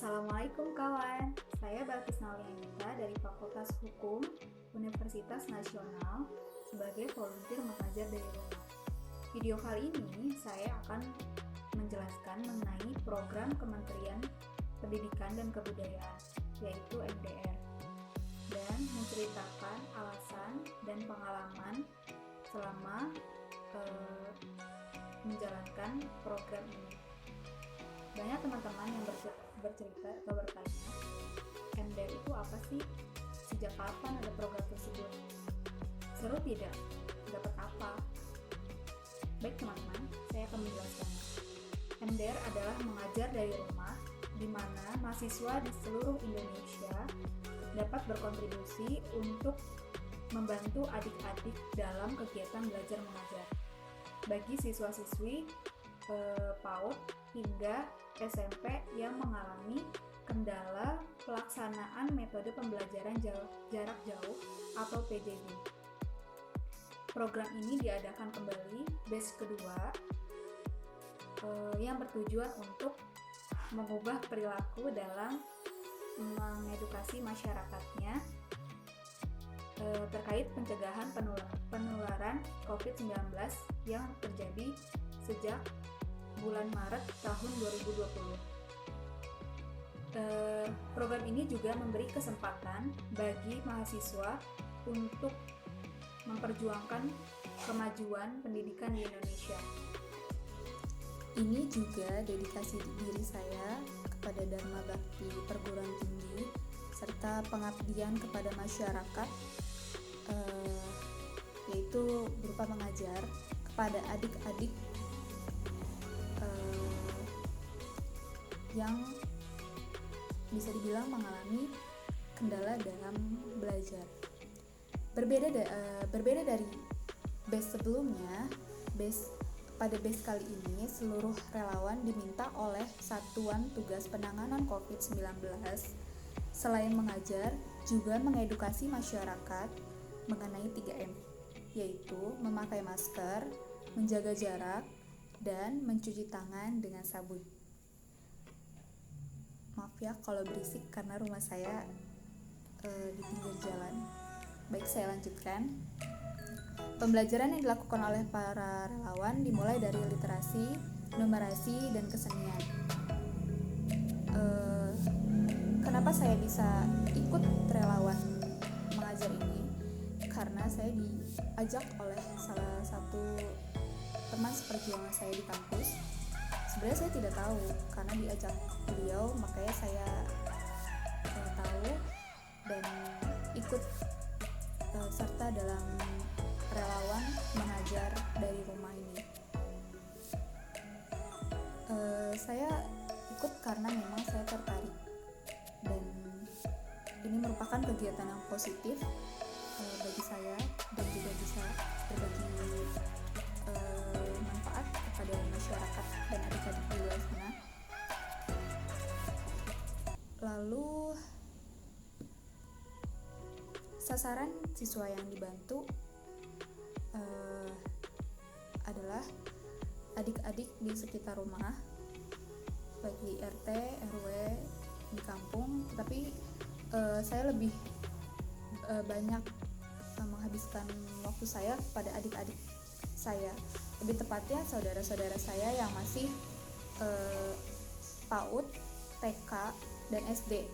Assalamualaikum kawan, saya Balkis Naulianita dari Fakultas Hukum Universitas Nasional sebagai volunteer mengajar dari rumah. Video kali ini saya akan menjelaskan mengenai program Kementerian Pendidikan dan Kebudayaan, yaitu MDR, dan menceritakan alasan dan pengalaman selama menjalankan program ini. Banyak teman-teman yang bercerita atau bertanya, MDR itu apa sih? Sejak kapan ada program tersebut? Seru tidak? Dapat apa? Baik teman-teman, saya akan menjelaskannya. MDR adalah mengajar dari rumah, di mana mahasiswa di seluruh Indonesia dapat berkontribusi untuk membantu adik-adik dalam kegiatan belajar mengajar. Bagi siswa-siswi PAUD hingga SMP yang mengalami kendala pelaksanaan metode pembelajaran jarak jauh atau PJJ. Program ini diadakan kembali batch kedua yang bertujuan untuk mengubah perilaku dalam mengedukasi masyarakatnya terkait pencegahan penularan COVID-19 yang terjadi sejak bulan Maret tahun 2020. Program ini juga memberi kesempatan bagi mahasiswa untuk memperjuangkan kemajuan pendidikan di Indonesia. Ini juga dedikasi diri saya kepada Dharma Bakti Perguruan Tinggi serta pengabdian kepada masyarakat, yaitu berupa mengajar kepada adik-adik yang bisa dibilang mengalami kendala dalam belajar. Berbeda dari batch sebelumnya, pada batch kali ini seluruh relawan diminta oleh Satuan Tugas Penanganan COVID-19 selain mengajar juga mengedukasi masyarakat mengenai 3M, yaitu memakai masker, menjaga jarak, dan mencuci tangan dengan sabun. Maaf ya kalau berisik karena rumah saya di pinggir jalan. Baik, saya lanjutkan. Pembelajaran yang dilakukan oleh para relawan dimulai dari literasi, numerasi, dan kesenian. Kenapa saya bisa ikut relawan mengajar ini? Karena saya diajak oleh salah satu teman seperjuangan saya di kampus. Sebenarnya saya tidak tahu, karena diajak beliau makanya saya tahu dan ikut serta dalam relawan mengajar dari rumah ini. Saya ikut karena memang saya tertarik dan ini merupakan kegiatan yang positif bagi saya dan juga bisa berbagi manfaat kepada masyarakat dan adik-adik di luar sana. Lalu sasaran siswa yang dibantu adalah adik-adik di sekitar rumah, baik di RT, RW, di kampung. Tapi saya lebih banyak menghabiskan waktu saya kepada adik-adik saya, lebih tepatnya saudara-saudara saya yang masih PAUD, TK, dan SD,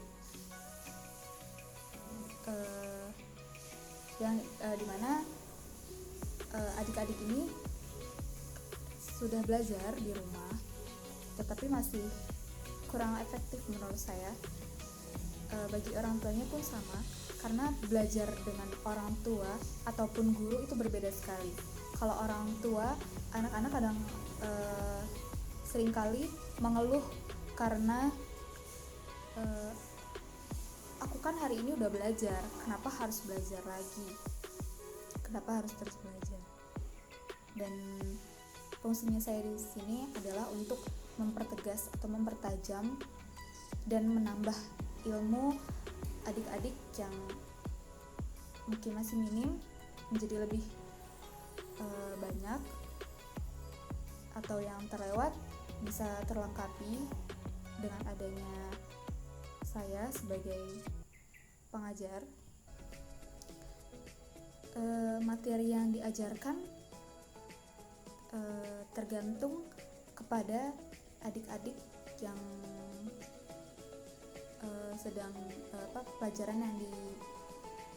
yang dimana adik-adik ini sudah belajar di rumah, tetapi masih kurang efektif menurut saya. Bagi orang tuanya pun sama, karena belajar dengan orang tua ataupun guru itu berbeda sekali. Kalau orang tua, anak-anak kadang seringkali mengeluh karena aku kan hari ini udah belajar, kenapa harus belajar lagi? Kenapa harus terus belajar? Dan fungsinya saya di sini adalah untuk mempertegas atau mempertajam dan menambah ilmu adik-adik yang mungkin masih minim menjadi lebih banyak, atau yang terlewat bisa terlengkapi dengan adanya saya sebagai pengajar, materi yang diajarkan tergantung kepada adik-adik yang sedang pelajaran yang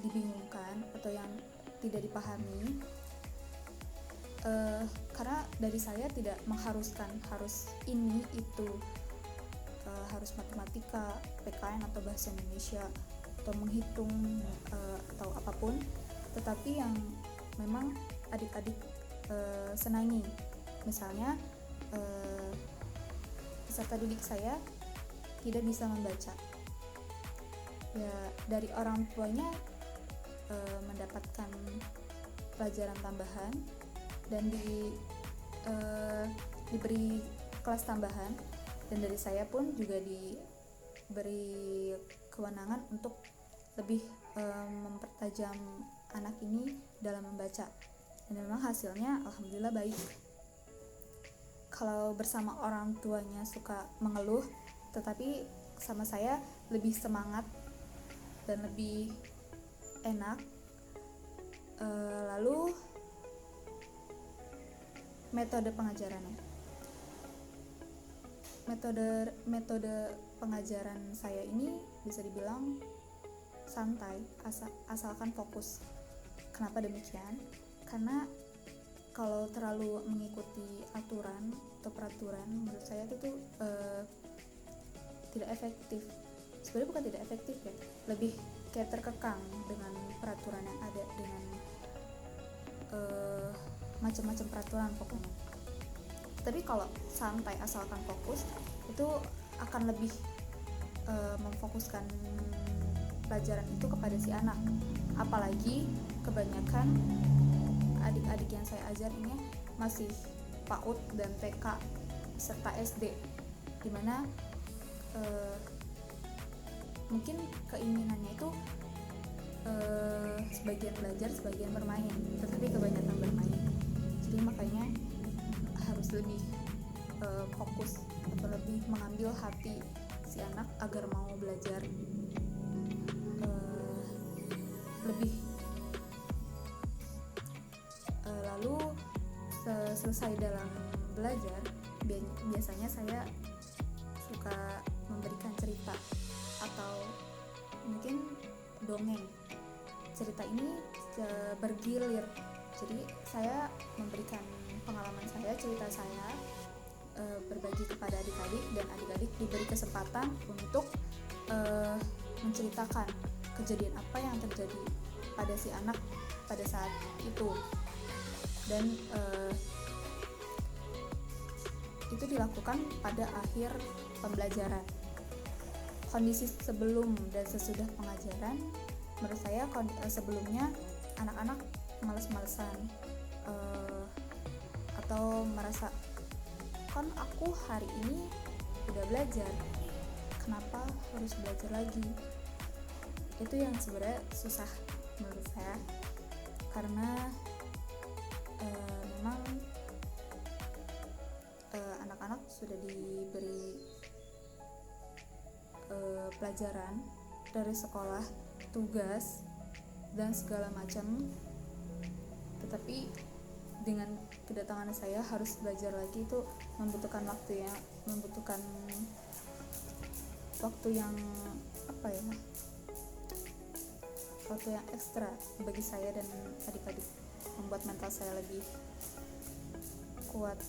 dibingungkan atau yang tidak dipahami. Karena dari saya tidak mengharuskan harus ini itu, harus matematika, PKN atau bahasa Indonesia atau menghitung atau apapun, tetapi yang memang adik-adik senangi. Misalnya peserta didik saya tidak bisa membaca, ya dari orang tuanya mendapatkan pelajaran tambahan dan diberi kelas tambahan, dan dari saya pun juga diberi kewenangan untuk lebih mempertajam anak ini dalam membaca, dan memang hasilnya alhamdulillah baik. Kalau bersama orang tuanya suka mengeluh, tetapi sama saya lebih semangat dan lebih enak. Lalu metode pengajarannya, metode pengajaran saya ini bisa dibilang santai, asalkan fokus. Kenapa demikian? Karena kalau terlalu mengikuti aturan atau peraturan, menurut saya itu tuh tidak efektif. Sebenarnya bukan tidak efektif ya, lebih kayak terkekang dengan peraturan yang ada, dengan macam-macam peraturan pokoknya. Tapi kalau santai asalkan fokus, itu akan lebih memfokuskan pelajaran itu kepada si anak. Apalagi kebanyakan adik-adik yang saya ajar ini masih PAUD dan TK serta SD, dimana mungkin keinginannya itu sebagian belajar, sebagian bermain, tetapi kebanyakan bermain. Jadi makanya harus lebih fokus atau lebih mengambil hati si anak agar mau belajar lebih. Lalu selesai dalam belajar, biasanya saya suka memberikan cerita atau mungkin dongeng. Cerita ini bergilir, jadi saya memberikan pengalaman saya, cerita saya, berbagi kepada adik-adik, dan adik-adik diberi kesempatan untuk menceritakan kejadian apa yang terjadi pada si anak pada saat itu, dan itu dilakukan pada akhir pembelajaran. Kondisi sebelum dan sesudah pengajaran, menurut saya sebelumnya anak-anak males-malesan atau merasa, kan aku hari ini udah belajar, kenapa harus belajar lagi? Itu yang sebenarnya susah menurut saya, karena memang anak-anak sudah diberi pelajaran dari sekolah, tugas dan segala macam, tetapi dengan kedatangan saya harus belajar lagi itu membutuhkan waktu yang waktu yang ekstra bagi saya dan adik-adik, membuat mental saya lebih kuat,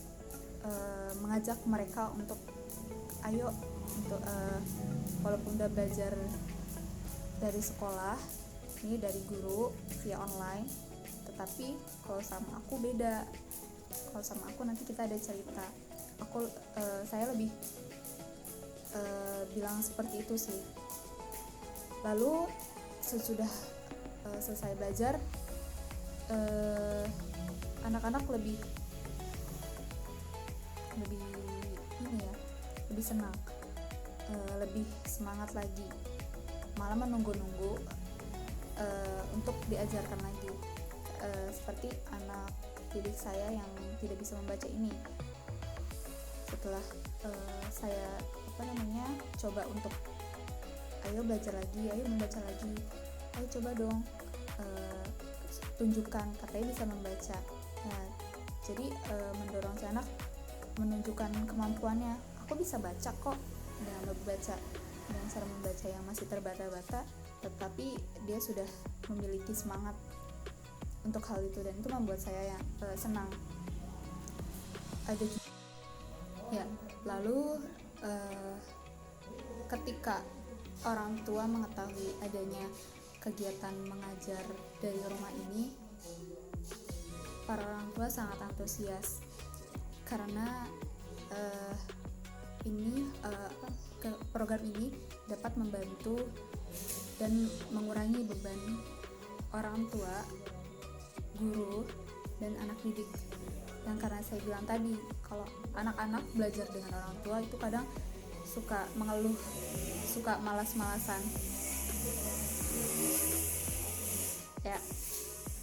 mengajak mereka untuk ayo untuk walaupun udah belajar dari sekolah ini, dari guru via online, tetapi kalau sama aku beda. Kalau sama aku nanti kita ada cerita. Saya lebih bilang seperti itu sih. Lalu sesudah selesai belajar, anak-anak lebih senang, lebih semangat lagi, malah menunggu-nunggu untuk diajarkan lagi. Seperti anak didik saya yang tidak bisa membaca ini, setelah saya coba untuk ayo belajar lagi, ayo membaca lagi, ayo coba dong tunjukkan katanya bisa membaca. Nah, jadi mendorong si anak menunjukkan kemampuannya, aku bisa baca kok, dengan membaca, dengan cara membaca yang masih terbata-bata, tetapi dia sudah memiliki semangat untuk hal itu, dan itu membuat saya senang. Ada ya, lalu ketika orang tua mengetahui adanya kegiatan mengajar dari rumah ini, para orang tua sangat antusias karena program ini dapat membantu dan mengurangi beban orang tua, guru, dan anak didik. Yang karena saya bilang tadi, kalau anak-anak belajar dengan orang tua itu kadang suka mengeluh, suka malas-malasan, ya,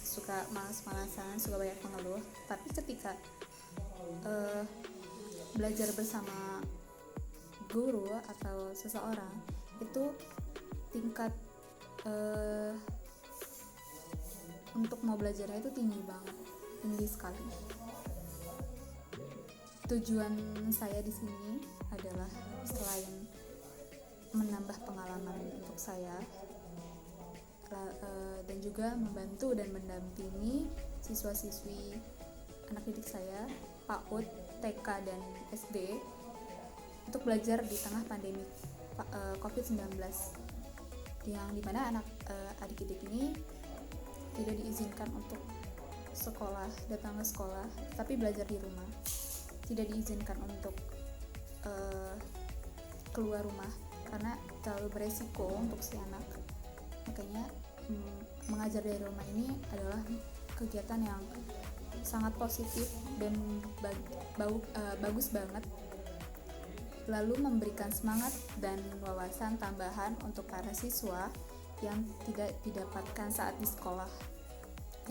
suka malas-malasan, suka banyak mengeluh. Tapi ketika belajar bersama guru atau seseorang, itu tingkat untuk mau belajarnya itu tinggi banget, tinggi sekali. Tujuan saya di sini adalah selain menambah pengalaman untuk saya, dan juga membantu dan mendampingi siswa-siswi anak didik saya PAUD, TK, dan SD untuk belajar di tengah pandemi COVID-19, yang dimana anak adik-adik ini tidak diizinkan untuk sekolah, datang ke sekolah, tapi belajar di rumah. Tidak diizinkan untuk keluar rumah karena terlalu beresiko untuk si anak. Makanya mengajar dari rumah ini adalah kegiatan yang sangat positif dan bagus banget, lalu memberikan semangat dan wawasan tambahan untuk para siswa yang tidak didapatkan saat di sekolah,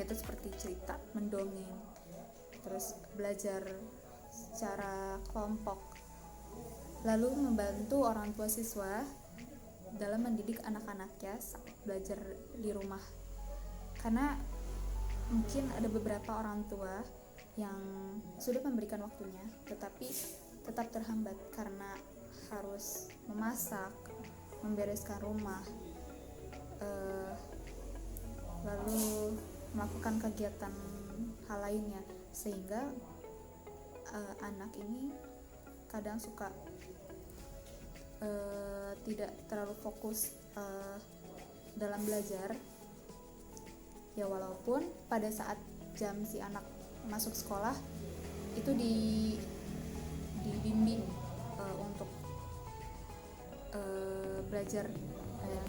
yaitu seperti cerita, mendongeng, terus belajar secara kelompok, lalu membantu orang tua siswa dalam mendidik anak-anaknya saat belajar di rumah. Karena mungkin ada beberapa orang tua yang sudah memberikan waktunya tetapi tetap terhambat karena harus memasak, membereskan rumah, lalu melakukan kegiatan hal lainnya, sehingga anak ini kadang suka tidak terlalu fokus dalam belajar. Ya, walaupun pada saat jam si anak masuk sekolah itu dibimbing untuk belajar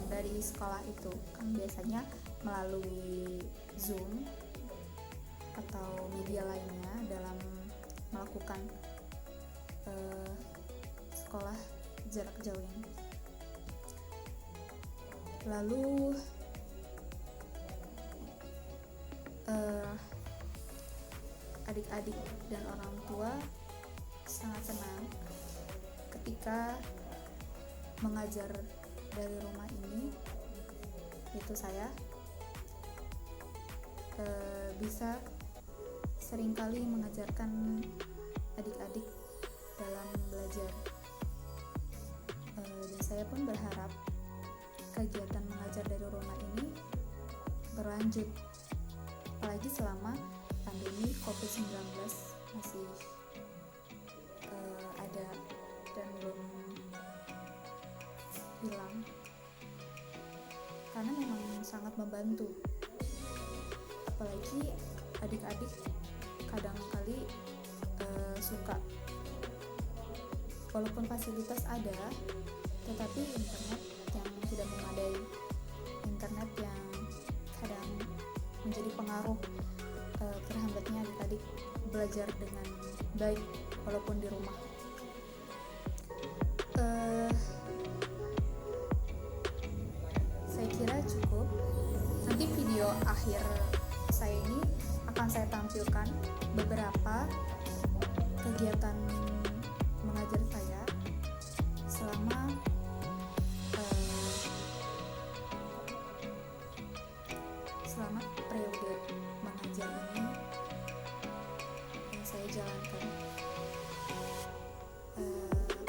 dari sekolah itu, kan biasanya melalui Zoom atau media lainnya dalam melakukan sekolah jarak jauh ini. Lalu adik-adik dan orang tua sangat senang ketika mengajar dari rumah ini, yaitu saya bisa seringkali mengajarkan adik-adik dalam belajar, dan saya pun berharap kegiatan mengajar dari rumah ini berlanjut, apalagi selama pandemi COVID-19 masih ada dan belum hilang, karena memang sangat membantu. Apalagi adik-adik kadang-kali suka, walaupun fasilitas ada tetapi internet yang tidak memadai, internet yang kadang menjadi pengaruh terhambatnya adik-adik belajar dengan baik walaupun di rumah. Saya kira cukup. Nanti video akhir saya ini akan saya tampilkan beberapa kegiatan mengajar saya selama jalankan.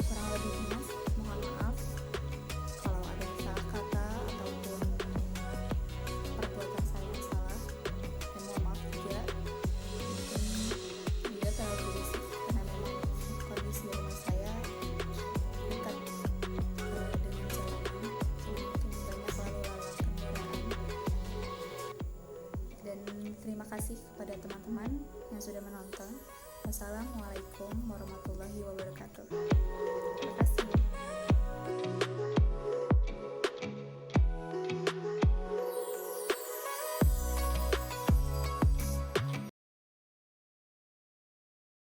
Kurang lebihnya mohon maaf kalau ada salah kata ataupun perbuatan saya yang salah, dan mohon maaf juga mungkin dia terlalu berisik karena memang kondisi rumah saya dekat dengan jalanan, jadi mungkin banyak lalu lalang kendaraan. Dan terima kasih kepada teman-teman yang sudah menonton. Wassalamualaikum warahmatullahi wabarakatuh. Terima kasih.